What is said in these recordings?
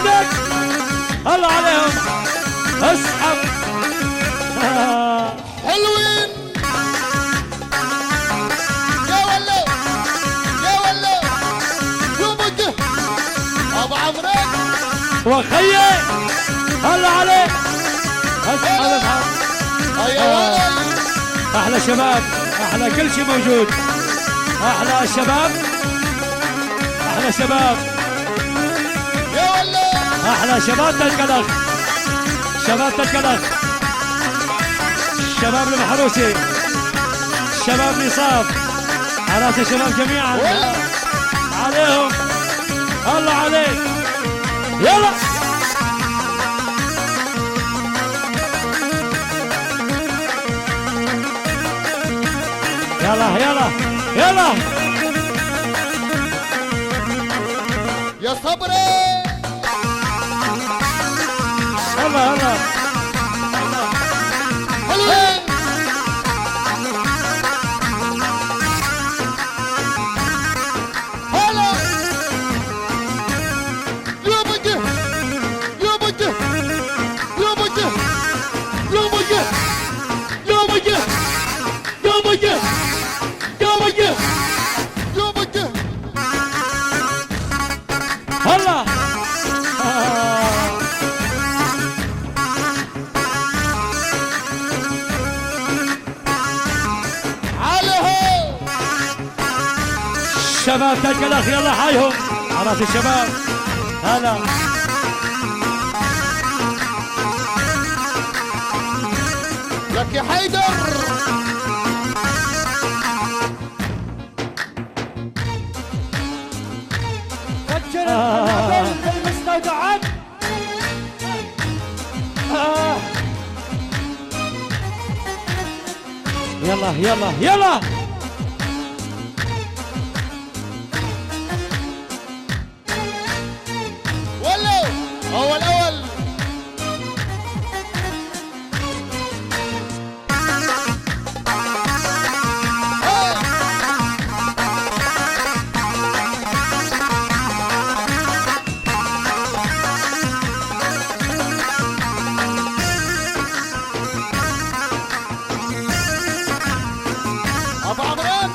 ايدك الله عليهم اسحب حلوين يا ولا يا ولا شو بده ابو عمرك وخيي الله عليك اسحب اسحب يا ولا احلى شباب احلى كل شيء موجود احلى الشباب احلى شباب يا ولا احلى شباب الكلخ شباب الكلخ شباب المحروسي شباب نصاف على راس الشباب جميعا عليهم الله عليك يلا يلا يلا يلا يا صبري يلا يلا حلوين هلا يا بده يا بده يا بده يا بجه يا بجه يا بجه يا بجه يا بده هلا عليه شباب تلك الاخ يلا حيهم على راس الشباب هلا لك يا حيدر فجر المستودعات يلا يلا يلا ولا اول اول ابو عمران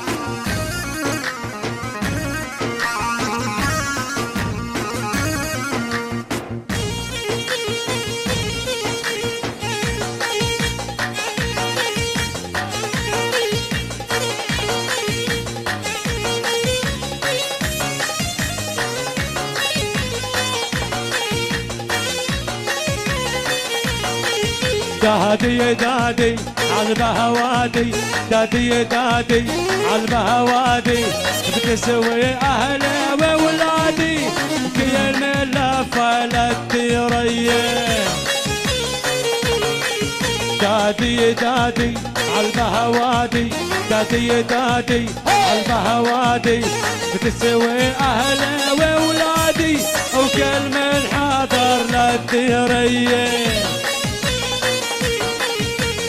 دادي دادي عالبهوادي دادي دادي عالبهوادي بتسوي اهلي واولادي كل ملفه للديريه دادي دادي عالبهوادي دادي دادي عالبهوادي بتسوي اهلي واولادي وكل من حاضر للديريه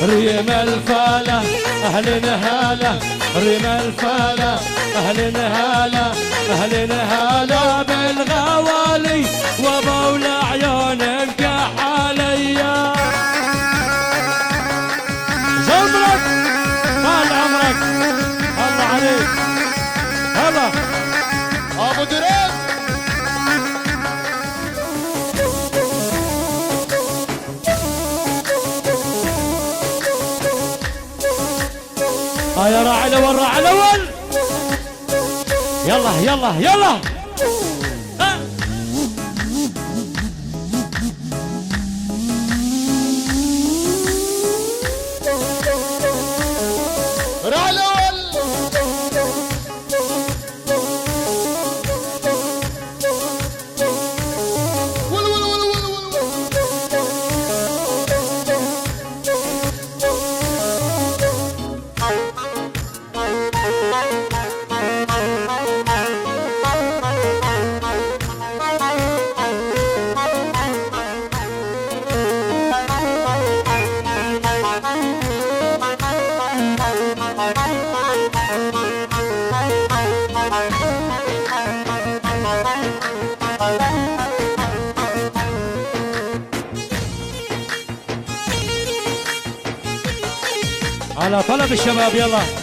ريم الفالة أهل نهالة ريم الفالة أهل نهالة أهل نهالة بالغوالي وبول عيون الكحالية زمرك طال عمرك الله عليك هلا ابو دريس يا راعي الاول راعي الاول يلا يلا يلا راعي الاول ول ول ول ول ول على طلب الشباب يلا